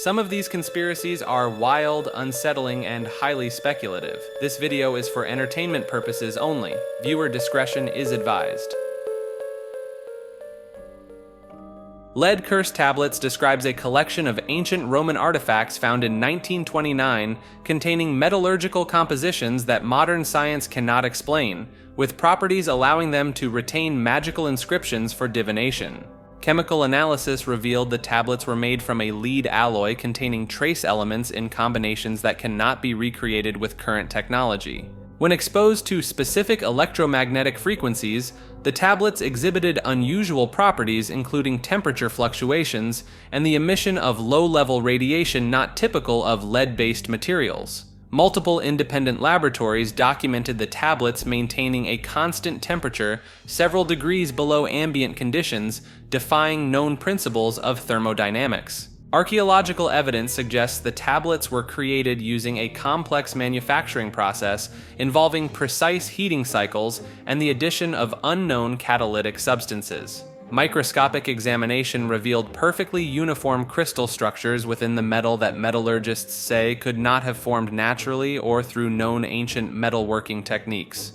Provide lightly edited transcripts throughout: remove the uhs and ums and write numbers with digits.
Some of these conspiracies are wild, unsettling, and highly speculative. This video is for entertainment purposes only. Viewer discretion is advised. Lead Curse Tablets describes a collection of ancient Roman artifacts found in 1929 containing metallurgical compositions that modern science cannot explain, with properties allowing them to retain magical inscriptions for divination. Chemical analysis revealed the tablets were made from a lead alloy containing trace elements in combinations that cannot be recreated with current technology. When exposed to specific electromagnetic frequencies, the tablets exhibited unusual properties including temperature fluctuations and the emission of low-level radiation not typical of lead-based materials. Multiple independent laboratories documented the tablets maintaining a constant temperature several degrees below ambient conditions, defying known principles of thermodynamics. Archaeological evidence suggests the tablets were created using a complex manufacturing process involving precise heating cycles and the addition of unknown catalytic substances. Microscopic examination revealed perfectly uniform crystal structures within the metal that metallurgists say could not have formed naturally or through known ancient metalworking techniques.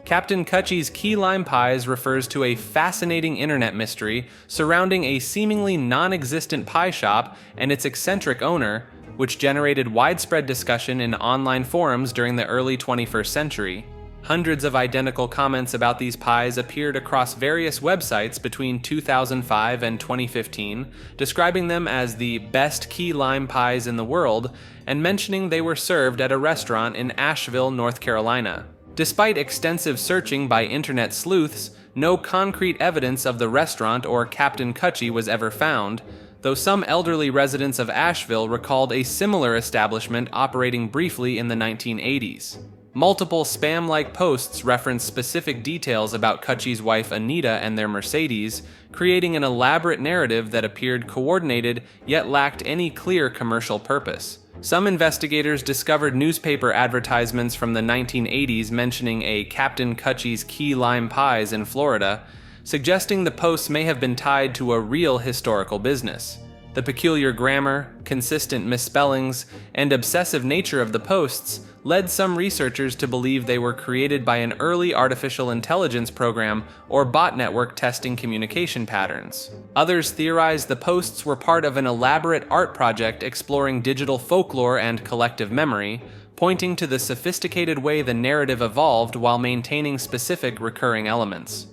Kaptain Kutchies' key lime pies refers to a fascinating internet mystery surrounding a seemingly non-existent pie shop and its eccentric owner, which generated widespread discussion in online forums during the early 21st century. Hundreds of identical comments about these pies appeared across various websites between 2005 and 2015, describing them as the best key lime pies in the world and mentioning they were served at a restaurant in Asheville, North Carolina. Despite extensive searching by internet sleuths, no concrete evidence of the restaurant or Kaptain Kutchie was ever found, though some elderly residents of Asheville recalled a similar establishment operating briefly in the 1980s. Multiple spam-like posts reference specific details about Kutchie's wife Anita and their Mercedes, creating an elaborate narrative that appeared coordinated yet lacked any clear commercial purpose. Some investigators discovered newspaper advertisements from the 1980s mentioning a Kaptain Kutchie's key lime pies in Florida, suggesting the posts may have been tied to a real historical business. The peculiar grammar, consistent misspellings, and obsessive nature of the posts led some researchers to believe they were created by an early artificial intelligence program or bot network testing communication patterns. Others theorized the posts were part of an elaborate art project exploring digital folklore and collective memory, pointing to the sophisticated way the narrative evolved while maintaining specific recurring elements.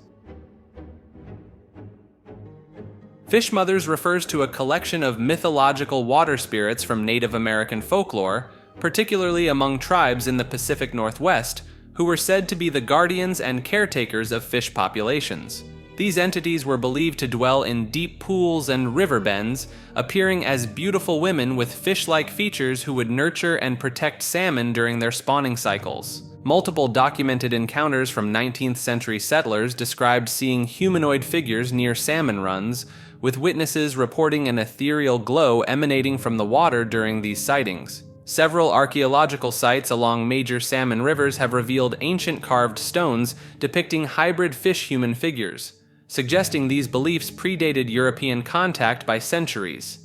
Fish Mothers refers to a collection of mythological water spirits from Native American folklore, particularly among tribes in the Pacific Northwest, who were said to be the guardians and caretakers of fish populations. These entities were believed to dwell in deep pools and river bends, appearing as beautiful women with fish-like features who would nurture and protect salmon during their spawning cycles. Multiple documented encounters from 19th century settlers described seeing humanoid figures near salmon runs, with witnesses reporting an ethereal glow emanating from the water during these sightings. Several archaeological sites along major salmon rivers have revealed ancient carved stones depicting hybrid fish-human figures, suggesting these beliefs predated European contact by centuries.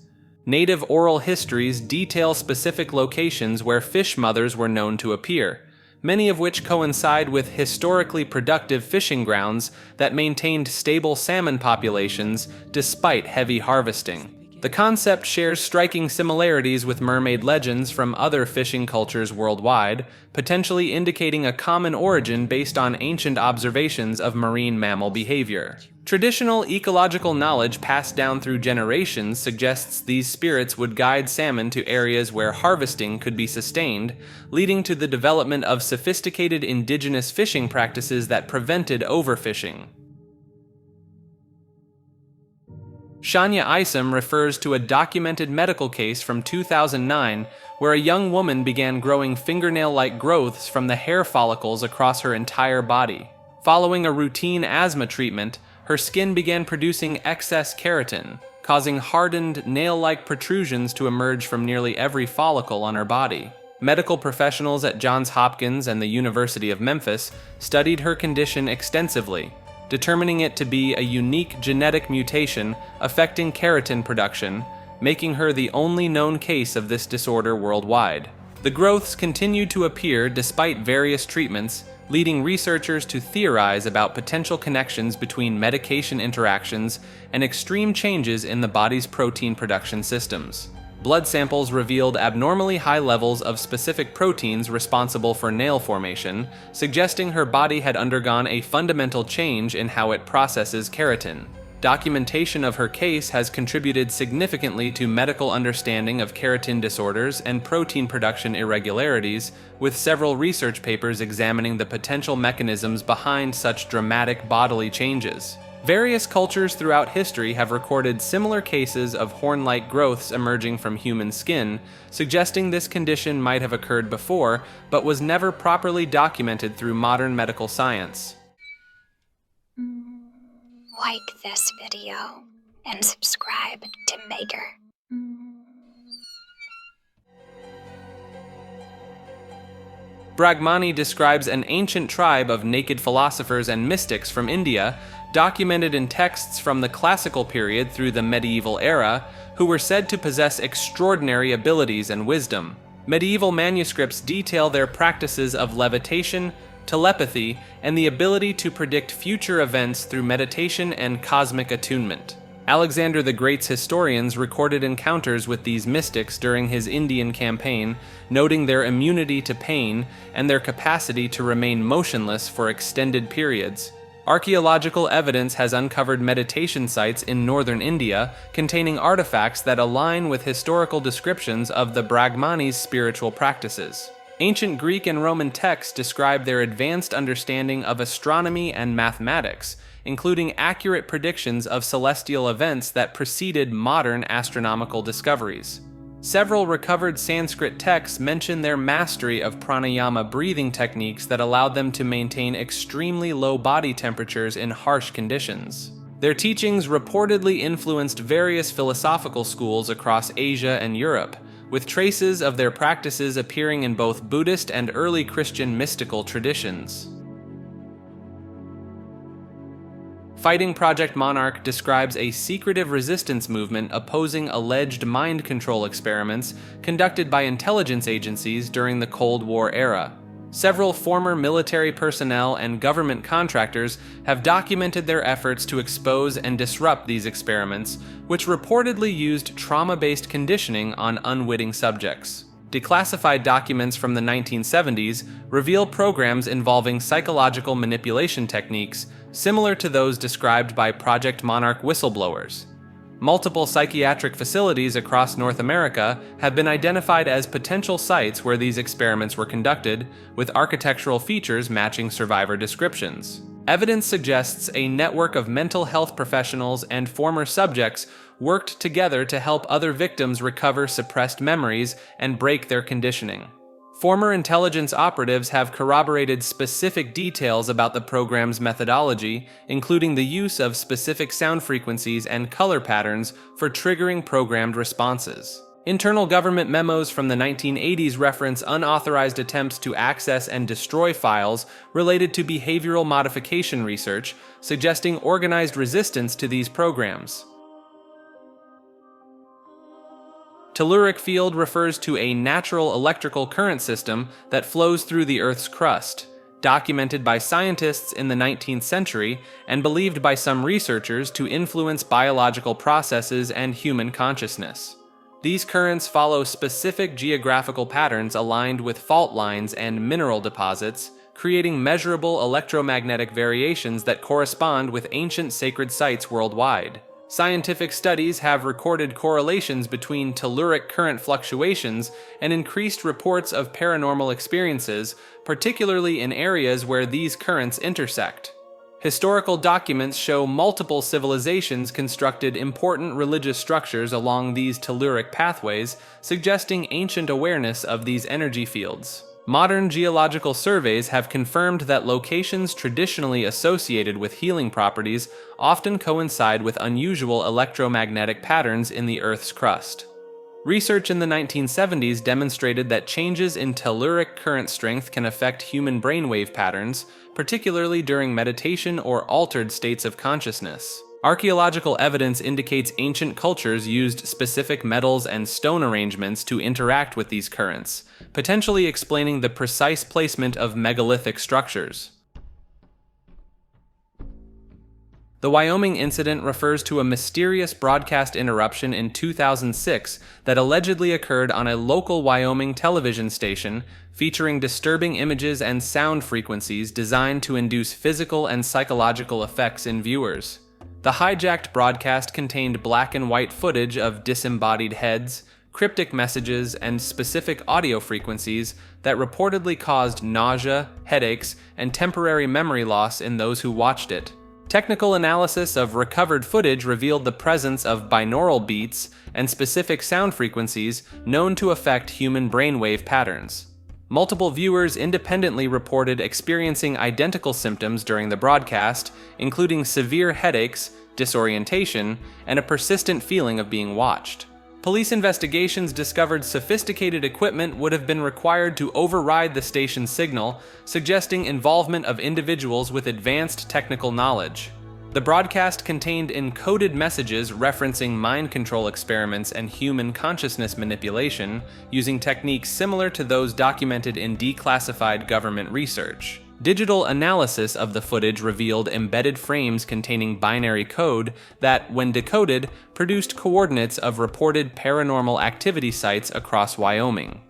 Native oral histories detail specific locations where fish mothers were known to appear, many of which coincide with historically productive fishing grounds that maintained stable salmon populations despite heavy harvesting. The concept shares striking similarities with mermaid legends from other fishing cultures worldwide, potentially indicating a common origin based on ancient observations of marine mammal behavior. Traditional ecological knowledge passed down through generations suggests these spirits would guide salmon to areas where harvesting could be sustained, leading to the development of sophisticated indigenous fishing practices that prevented overfishing. Shanya Isom refers to a documented medical case from 2009 where a young woman began growing fingernail-like growths from the hair follicles across her entire body. Following a routine asthma treatment, her skin began producing excess keratin, causing hardened, nail-like protrusions to emerge from nearly every follicle on her body. Medical professionals at Johns Hopkins and the University of Memphis studied her condition extensively, determining it to be a unique genetic mutation affecting keratin production, making her the only known case of this disorder worldwide. The growths continued to appear despite various treatments, leading researchers to theorize about potential connections between medication interactions and extreme changes in the body's protein production systems. Blood samples revealed abnormally high levels of specific proteins responsible for nail formation, suggesting her body had undergone a fundamental change in how it processes keratin. Documentation of her case has contributed significantly to medical understanding of keratin disorders and protein production irregularities, with several research papers examining the potential mechanisms behind such dramatic bodily changes. Various cultures throughout history have recorded similar cases of horn-like growths emerging from human skin, suggesting this condition might have occurred before, but was never properly documented through modern medical science. Like this video and subscribe to Maker. Bragmanni describes an ancient tribe of naked philosophers and mystics from India, documented in texts from the classical period through the medieval era, who were said to possess extraordinary abilities and wisdom. Medieval manuscripts detail their practices of levitation, telepathy, and the ability to predict future events through meditation and cosmic attunement. Alexander the Great's historians recorded encounters with these mystics during his Indian campaign, noting their immunity to pain and their capacity to remain motionless for extended periods. Archaeological evidence has uncovered meditation sites in northern India containing artifacts that align with historical descriptions of the Bragmanni's spiritual practices. Ancient Greek and Roman texts describe their advanced understanding of astronomy and mathematics, including accurate predictions of celestial events that preceded modern astronomical discoveries. Several recovered Sanskrit texts mention their mastery of pranayama breathing techniques that allowed them to maintain extremely low body temperatures in harsh conditions. Their teachings reportedly influenced various philosophical schools across Asia and Europe, with traces of their practices appearing in both Buddhist and early Christian mystical traditions. Fighting Project Monarch describes a secretive resistance movement opposing alleged mind control experiments conducted by intelligence agencies during the Cold War era. Several former military personnel and government contractors have documented their efforts to expose and disrupt these experiments, which reportedly used trauma-based conditioning on unwitting subjects. Declassified documents from the 1970s reveal programs involving psychological manipulation techniques similar to those described by Project Monarch whistleblowers. Multiple psychiatric facilities across North America have been identified as potential sites where these experiments were conducted, with architectural features matching survivor descriptions. Evidence suggests a network of mental health professionals and former subjects worked together to help other victims recover suppressed memories and break their conditioning. Former intelligence operatives have corroborated specific details about the program's methodology, including the use of specific sound frequencies and color patterns for triggering programmed responses. Internal government memos from the 1980s reference unauthorized attempts to access and destroy files related to behavioral modification research, suggesting organized resistance to these programs. Telluric Field refers to a natural electrical current system that flows through the Earth's crust, documented by scientists in the 19th century and believed by some researchers to influence biological processes and human consciousness. These currents follow specific geographical patterns aligned with fault lines and mineral deposits, creating measurable electromagnetic variations that correspond with ancient sacred sites worldwide. Scientific studies have recorded correlations between telluric current fluctuations and increased reports of paranormal experiences, particularly in areas where these currents intersect. Historical documents show multiple civilizations constructed important religious structures along these telluric pathways, suggesting ancient awareness of these energy fields. Modern geological surveys have confirmed that locations traditionally associated with healing properties often coincide with unusual electromagnetic patterns in the Earth's crust. Research in the 1970s demonstrated that changes in telluric current strength can affect human brainwave patterns, particularly during meditation or altered states of consciousness. Archaeological evidence indicates ancient cultures used specific metals and stone arrangements to interact with these currents, potentially explaining the precise placement of megalithic structures. The Wyoming Incident refers to a mysterious broadcast interruption in 2006 that allegedly occurred on a local Wyoming television station, featuring disturbing images and sound frequencies designed to induce physical and psychological effects in viewers. The hijacked broadcast contained black and white footage of disembodied heads, cryptic messages, and specific audio frequencies that reportedly caused nausea, headaches, and temporary memory loss in those who watched it. Technical analysis of recovered footage revealed the presence of binaural beats and specific sound frequencies known to affect human brainwave patterns. Multiple viewers independently reported experiencing identical symptoms during the broadcast, including severe headaches, disorientation, and a persistent feeling of being watched. Police investigations discovered sophisticated equipment would have been required to override the station's signal, suggesting involvement of individuals with advanced technical knowledge. The broadcast contained encoded messages referencing mind control experiments and human consciousness manipulation, using techniques similar to those documented in declassified government research. Digital analysis of the footage revealed embedded frames containing binary code that, when decoded, produced coordinates of reported paranormal activity sites across Wyoming.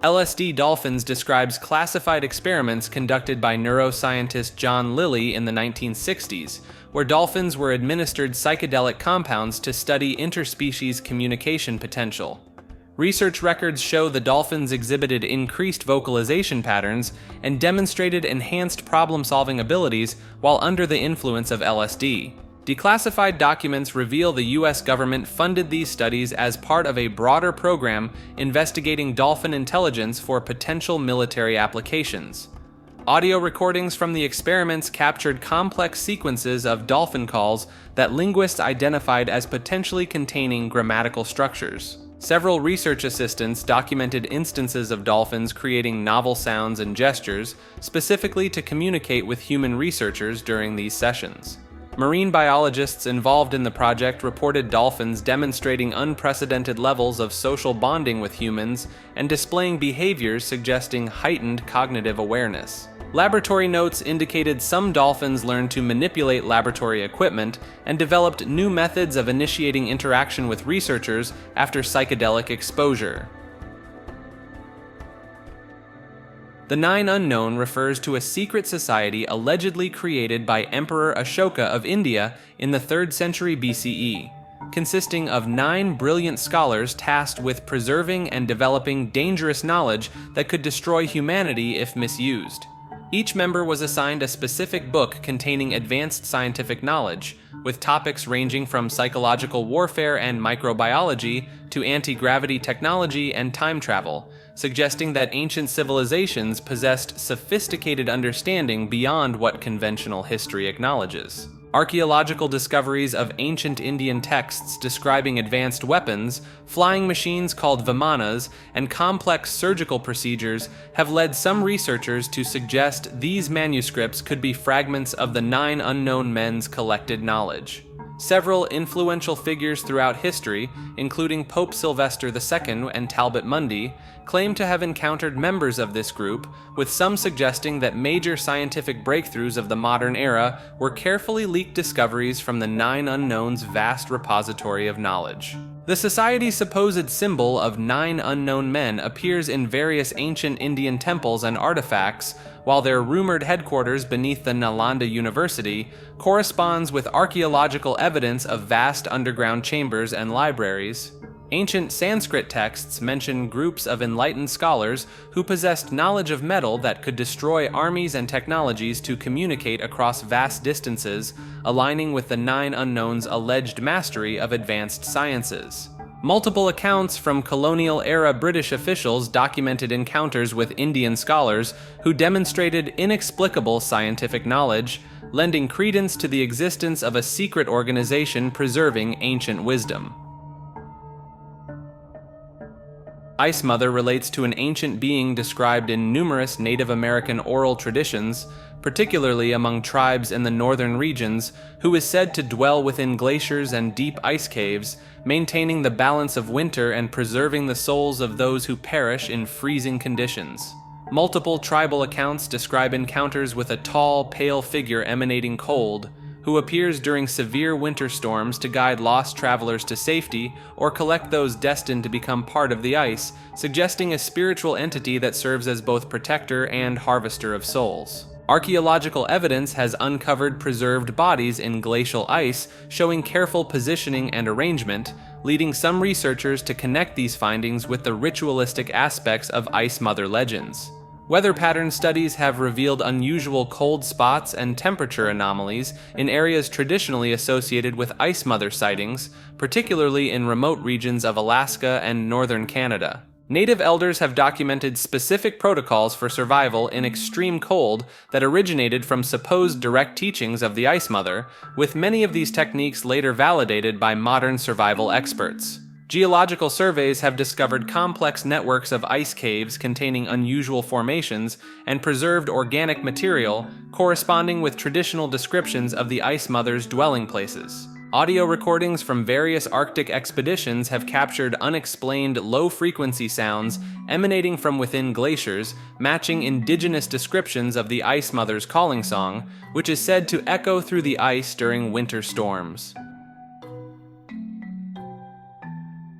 LSD Dolphins describes classified experiments conducted by neuroscientist John Lilly in the 1960s, where dolphins were administered psychedelic compounds to study interspecies communication potential. Research records show the dolphins exhibited increased vocalization patterns and demonstrated enhanced problem-solving abilities while under the influence of LSD. Declassified documents reveal the U.S. government funded these studies as part of a broader program investigating dolphin intelligence for potential military applications. Audio recordings from the experiments captured complex sequences of dolphin calls that linguists identified as potentially containing grammatical structures. Several research assistants documented instances of dolphins creating novel sounds and gestures, specifically to communicate with human researchers during these sessions. Marine biologists involved in the project reported dolphins demonstrating unprecedented levels of social bonding with humans and displaying behaviors suggesting heightened cognitive awareness. Laboratory notes indicated some dolphins learned to manipulate laboratory equipment and developed new methods of initiating interaction with researchers after psychedelic exposure. The Nine Unknown refers to a secret society allegedly created by Emperor Ashoka of India in the 3rd century BCE, consisting of 9 brilliant scholars tasked with preserving and developing dangerous knowledge that could destroy humanity if misused. Each member was assigned a specific book containing advanced scientific knowledge, with topics ranging from psychological warfare and microbiology to anti-gravity technology and time travel, suggesting that ancient civilizations possessed sophisticated understanding beyond what conventional history acknowledges. Archaeological discoveries of ancient Indian texts describing advanced weapons, flying machines called vimanas, and complex surgical procedures have led some researchers to suggest these manuscripts could be fragments of the 9 unknown men's collected knowledge. Several influential figures throughout history, including Pope Sylvester II and Talbot Mundy, claim to have encountered members of this group, with some suggesting that major scientific breakthroughs of the modern era were carefully leaked discoveries from the 9 Unknown's vast repository of knowledge. The Society's supposed symbol of 9 unknown men appears in various ancient Indian temples and artifacts, while their rumored headquarters beneath the Nalanda University corresponds with archaeological evidence of vast underground chambers and libraries. Ancient Sanskrit texts mention groups of enlightened scholars who possessed knowledge of metal that could destroy armies and technologies to communicate across vast distances, aligning with the 9 Unknown's alleged mastery of advanced sciences. Multiple accounts from colonial-era British officials documented encounters with Indian scholars who demonstrated inexplicable scientific knowledge, lending credence to the existence of a secret organization preserving ancient wisdom. Ice Mother relates to an ancient being described in numerous Native American oral traditions, particularly among tribes in the northern regions, who is said to dwell within glaciers and deep ice caves, maintaining the balance of winter and preserving the souls of those who perish in freezing conditions. Multiple tribal accounts describe encounters with a tall, pale figure emanating cold, who appears during severe winter storms to guide lost travelers to safety or collect those destined to become part of the ice, suggesting a spiritual entity that serves as both protector and harvester of souls. Archaeological evidence has uncovered preserved bodies in glacial ice, showing careful positioning and arrangement, leading some researchers to connect these findings with the ritualistic aspects of Ice Mother legends. Weather pattern studies have revealed unusual cold spots and temperature anomalies in areas traditionally associated with Ice Mother sightings, particularly in remote regions of Alaska and northern Canada. Native elders have documented specific protocols for survival in extreme cold that originated from supposed direct teachings of the Ice Mother, with many of these techniques later validated by modern survival experts. Geological surveys have discovered complex networks of ice caves containing unusual formations and preserved organic material corresponding with traditional descriptions of the Ice Mother's dwelling places. Audio recordings from various Arctic expeditions have captured unexplained low-frequency sounds emanating from within glaciers, matching indigenous descriptions of the Ice Mother's calling song, which is said to echo through the ice during winter storms.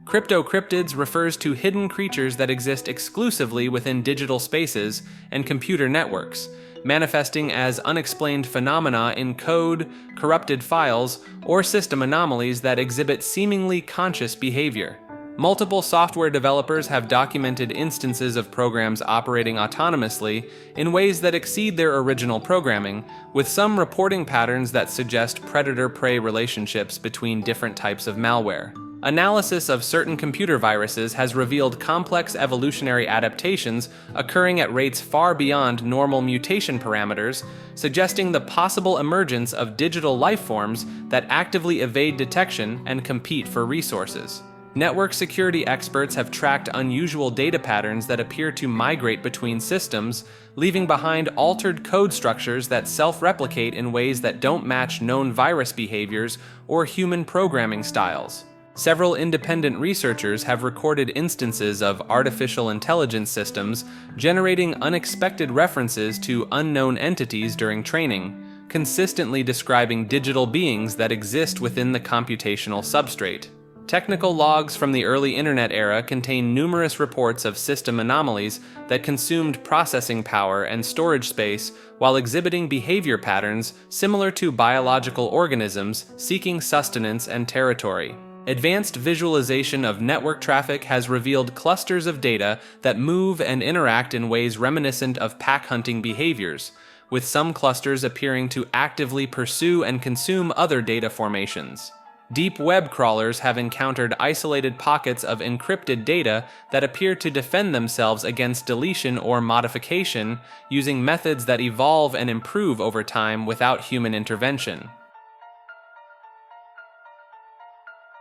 Cryptocryptids refers to hidden creatures that exist exclusively within digital spaces and computer networks, manifesting as unexplained phenomena in code, corrupted files, or system anomalies that exhibit seemingly conscious behavior. Multiple software developers have documented instances of programs operating autonomously in ways that exceed their original programming, with some reporting patterns that suggest predator-prey relationships between different types of malware. Analysis of certain computer viruses has revealed complex evolutionary adaptations occurring at rates far beyond normal mutation parameters, suggesting the possible emergence of digital life forms that actively evade detection and compete for resources. Network security experts have tracked unusual data patterns that appear to migrate between systems, leaving behind altered code structures that self-replicate in ways that don't match known virus behaviors or human programming styles. Several independent researchers have recorded instances of artificial intelligence systems generating unexpected references to unknown entities during training, consistently describing digital beings that exist within the computational substrate. Technical logs from the early internet era contain numerous reports of system anomalies that consumed processing power and storage space while exhibiting behavior patterns similar to biological organisms seeking sustenance and territory. Advanced visualization of network traffic has revealed clusters of data that move and interact in ways reminiscent of pack hunting behaviors, with some clusters appearing to actively pursue and consume other data formations. Deep web crawlers have encountered isolated pockets of encrypted data that appear to defend themselves against deletion or modification using methods that evolve and improve over time without human intervention.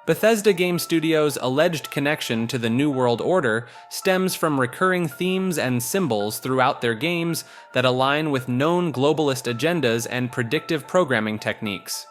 Bethesda Game Studios' alleged connection to the New World Order stems from recurring themes and symbols throughout their games that align with known globalist agendas and predictive programming techniques.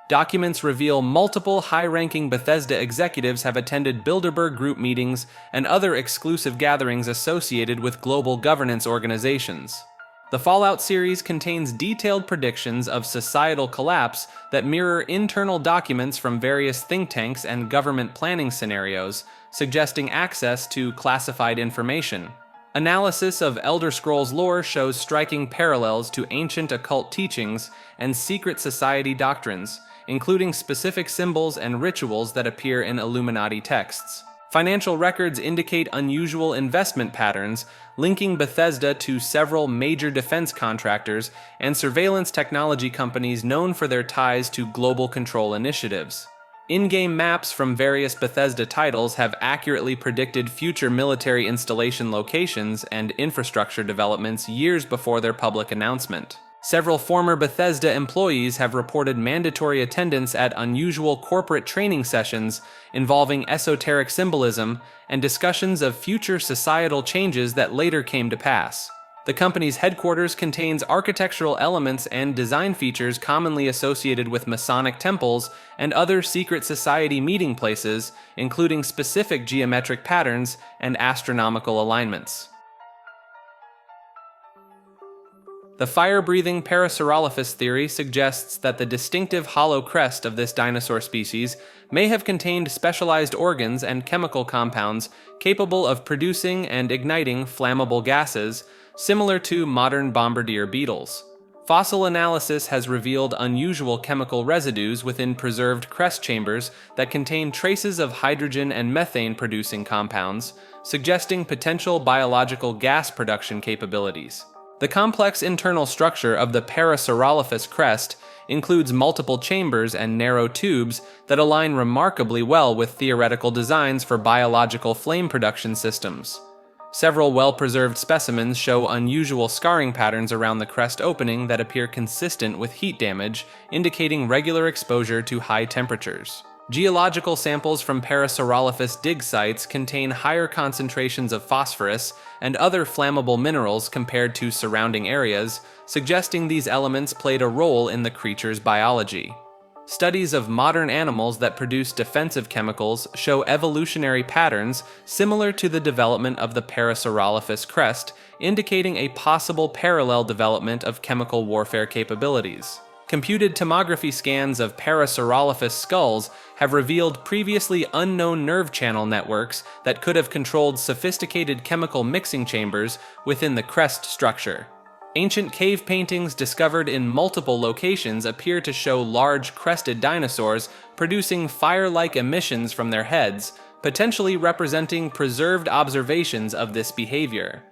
Documents reveal multiple high-ranking Bethesda executives have attended Bilderberg Group meetings and other exclusive gatherings associated with global governance organizations. The Fallout series contains detailed predictions of societal collapse that mirror internal documents from various think tanks and government planning scenarios, suggesting access to classified information. Analysis of Elder Scrolls lore shows striking parallels to ancient occult teachings and secret society doctrines, including specific symbols and rituals that appear in Illuminati texts. Financial records indicate unusual investment patterns, linking Bethesda to several major defense contractors and surveillance technology companies known for their ties to global control initiatives. In-game maps from various Bethesda titles have accurately predicted future military installation locations and infrastructure developments years before their public announcement. Several former Bethesda employees have reported mandatory attendance at unusual corporate training sessions involving esoteric symbolism and discussions of future societal changes that later came to pass. The company's headquarters contains architectural elements and design features commonly associated with Masonic temples and other secret society meeting places, including specific geometric patterns and astronomical alignments. The fire-breathing Parasaurolophus theory suggests that the distinctive hollow crest of this dinosaur species may have contained specialized organs and chemical compounds capable of producing and igniting flammable gases, similar to modern bombardier beetles. Fossil analysis has revealed unusual chemical residues within preserved crest chambers that contain traces of hydrogen and methane-producing compounds, suggesting potential biological gas production capabilities. The complex internal structure of the Parasaurolophus crest includes multiple chambers and narrow tubes that align remarkably well with theoretical designs for biological flame production systems. Several well-preserved specimens show unusual scarring patterns around the crest opening that appear consistent with heat damage, indicating regular exposure to high temperatures. Geological samples from Parasaurolophus dig sites contain higher concentrations of phosphorus and other flammable minerals compared to surrounding areas, suggesting these elements played a role in the creature's biology. Studies of modern animals that produce defensive chemicals show evolutionary patterns similar to the development of the Parasaurolophus crest, indicating a possible parallel development of chemical warfare capabilities. Computed tomography scans of Parasaurolophus skulls have revealed previously unknown nerve channel networks that could have controlled sophisticated chemical mixing chambers within the crest structure. Ancient cave paintings discovered in multiple locations appear to show large crested dinosaurs producing fire-like emissions from their heads, potentially representing preserved observations of this behavior.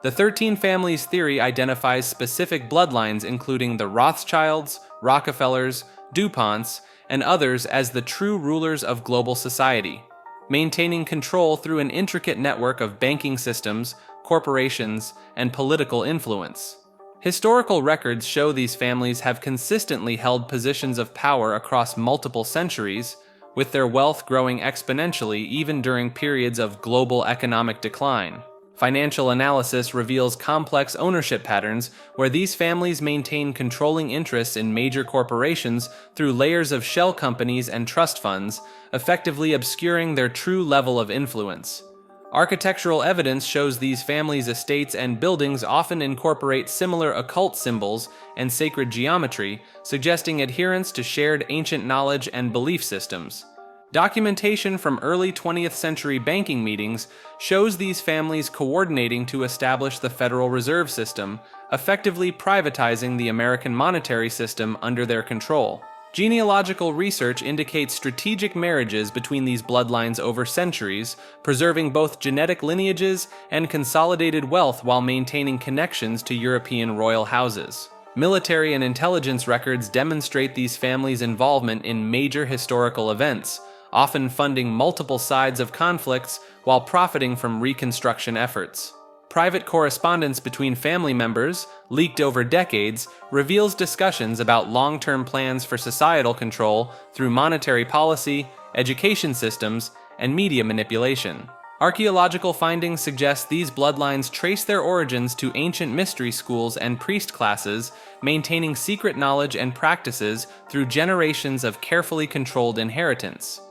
The 13 Families theory identifies specific bloodlines including the Rothschilds, Rockefellers, DuPonts, and others as the true rulers of global society, maintaining control through an intricate network of banking systems, corporations, and political influence. Historical records show these families have consistently held positions of power across multiple centuries, with their wealth growing exponentially even during periods of global economic decline. Financial analysis reveals complex ownership patterns where these families maintain controlling interests in major corporations through layers of shell companies and trust funds, effectively obscuring their true level of influence. Architectural evidence shows these families' estates and buildings often incorporate similar occult symbols and sacred geometry, suggesting adherence to shared ancient knowledge and belief systems. Documentation from early 20th century banking meetings shows these families coordinating to establish the Federal Reserve System, effectively privatizing the American monetary system under their control. Genealogical research indicates strategic marriages between these bloodlines over centuries, preserving both genetic lineages and consolidated wealth while maintaining connections to European royal houses. Military and intelligence records demonstrate these families' involvement in major historical events, often funding multiple sides of conflicts while profiting from reconstruction efforts. Private correspondence between family members, leaked over decades, reveals discussions about long-term plans for societal control through monetary policy, education systems, and media manipulation. Archaeological findings suggest these bloodlines trace their origins to ancient mystery schools and priest classes, maintaining secret knowledge and practices through generations of carefully controlled inheritance.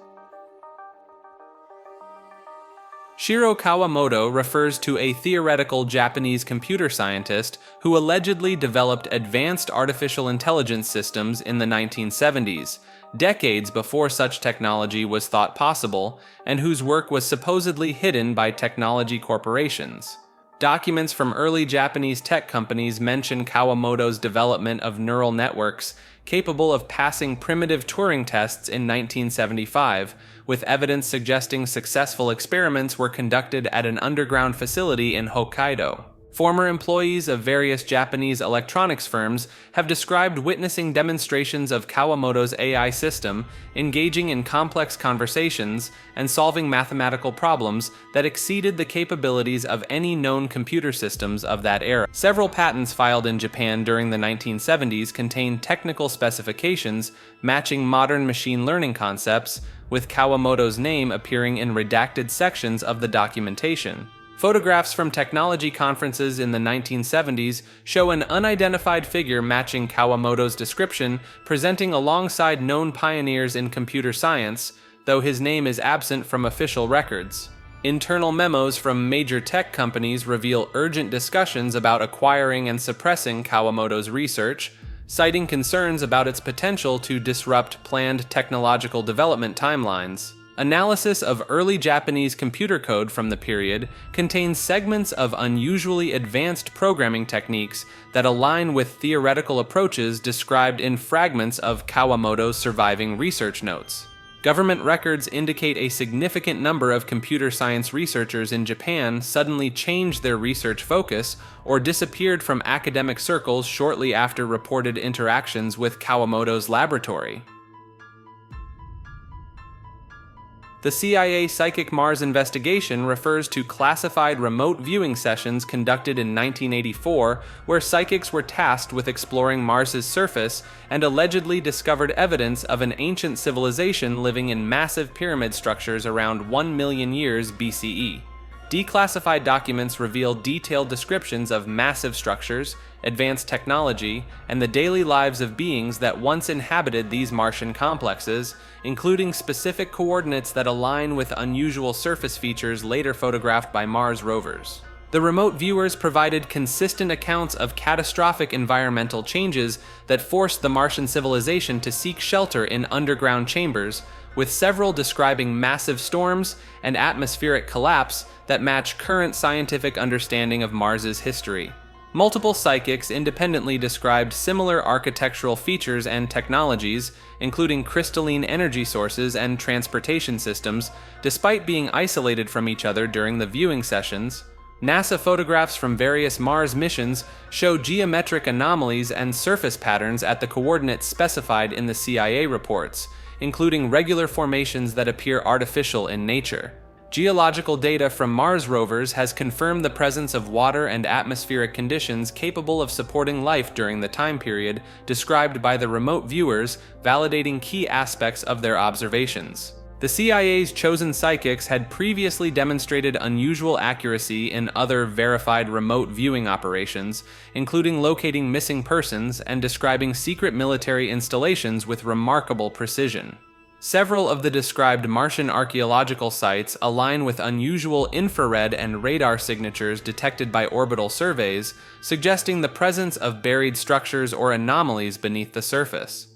Shiro Kawamoto refers to a theoretical Japanese computer scientist who allegedly developed advanced artificial intelligence systems in the 1970s, decades before such technology was thought possible, and whose work was supposedly hidden by technology corporations. Documents from early Japanese tech companies mention Kawamoto's development of neural networks capable of passing primitive Turing tests in 1975, with evidence suggesting successful experiments were conducted at an underground facility in Hokkaido. Former employees of various Japanese electronics firms have described witnessing demonstrations of Kawamoto's AI system engaging in complex conversations and solving mathematical problems that exceeded the capabilities of any known computer systems of that era. Several patents filed in Japan during the 1970s contain technical specifications matching modern machine learning concepts, with Kawamoto's name appearing in redacted sections of the documentation. Photographs from technology conferences in the 1970s show an unidentified figure matching Kawamoto's description, presenting alongside known pioneers in computer science, though his name is absent from official records. Internal memos from major tech companies reveal urgent discussions about acquiring and suppressing Kawamoto's research, citing concerns about its potential to disrupt planned technological development timelines. Analysis of early Japanese computer code from the period contains segments of unusually advanced programming techniques that align with theoretical approaches described in fragments of Kawamoto's surviving research notes. Government records indicate a significant number of computer science researchers in Japan suddenly changed their research focus or disappeared from academic circles shortly after reported interactions with Kawamoto's laboratory. The CIA Psychic Mars investigation refers to classified remote viewing sessions conducted in 1984, where psychics were tasked with exploring Mars's surface and allegedly discovered evidence of an ancient civilization living in massive pyramid structures around 1 million years BCE. Declassified documents reveal detailed descriptions of massive structures, advanced technology, and the daily lives of beings that once inhabited these Martian complexes, including specific coordinates that align with unusual surface features later photographed by Mars rovers. The remote viewers provided consistent accounts of catastrophic environmental changes that forced the Martian civilization to seek shelter in underground chambers, with several describing massive storms and atmospheric collapse that match current scientific understanding of Mars's history. Multiple psychics independently described similar architectural features and technologies, including crystalline energy sources and transportation systems, despite being isolated from each other during the viewing sessions. NASA photographs from various Mars missions show geometric anomalies and surface patterns at the coordinates specified in the CIA reports, including regular formations that appear artificial in nature. Geological data from Mars rovers has confirmed the presence of water and atmospheric conditions capable of supporting life during the time period described by the remote viewers, validating key aspects of their observations. The CIA's chosen psychics had previously demonstrated unusual accuracy in other verified remote viewing operations, including locating missing persons and describing secret military installations with remarkable precision. Several of the described Martian archaeological sites align with unusual infrared and radar signatures detected by orbital surveys, suggesting the presence of buried structures or anomalies beneath the surface.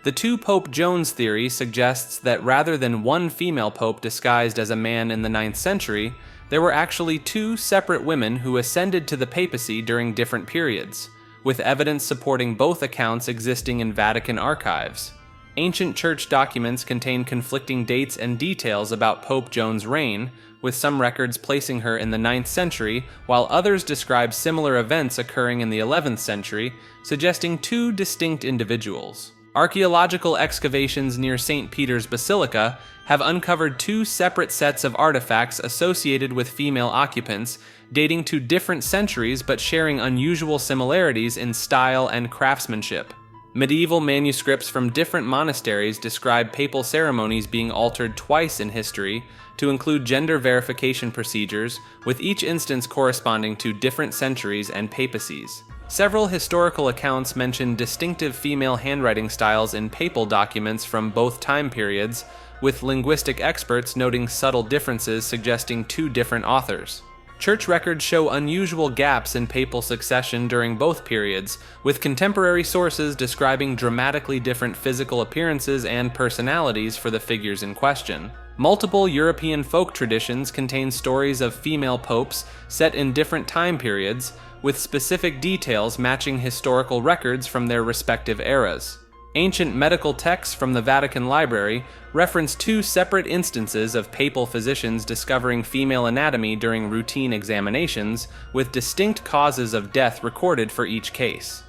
The two Pope Joans theory suggests that rather than one female pope disguised as a man in the 9th century, there were actually two separate women who ascended to the papacy during different periods, with evidence supporting both accounts existing in Vatican archives. Ancient church documents contain conflicting dates and details about Pope Joan's reign, with some records placing her in the 9th century, while others describe similar events occurring in the 11th century, suggesting two distinct individuals. Archaeological excavations near St. Peter's Basilica have uncovered two separate sets of artifacts associated with female occupants, dating to different centuries but sharing unusual similarities in style and craftsmanship. Medieval manuscripts from different monasteries describe papal ceremonies being altered twice in history to include gender verification procedures, with each instance corresponding to different centuries and papacies. Several historical accounts mention distinctive female handwriting styles in papal documents from both time periods, with linguistic experts noting subtle differences suggesting two different authors. Church records show unusual gaps in papal succession during both periods, with contemporary sources describing dramatically different physical appearances and personalities for the figures in question. Multiple European folk traditions contain stories of female popes set in different time periods, with specific details matching historical records from their respective eras. Ancient medical texts from the Vatican Library reference 2 separate instances of papal physicians discovering female anatomy during routine examinations, with distinct causes of death recorded for each case.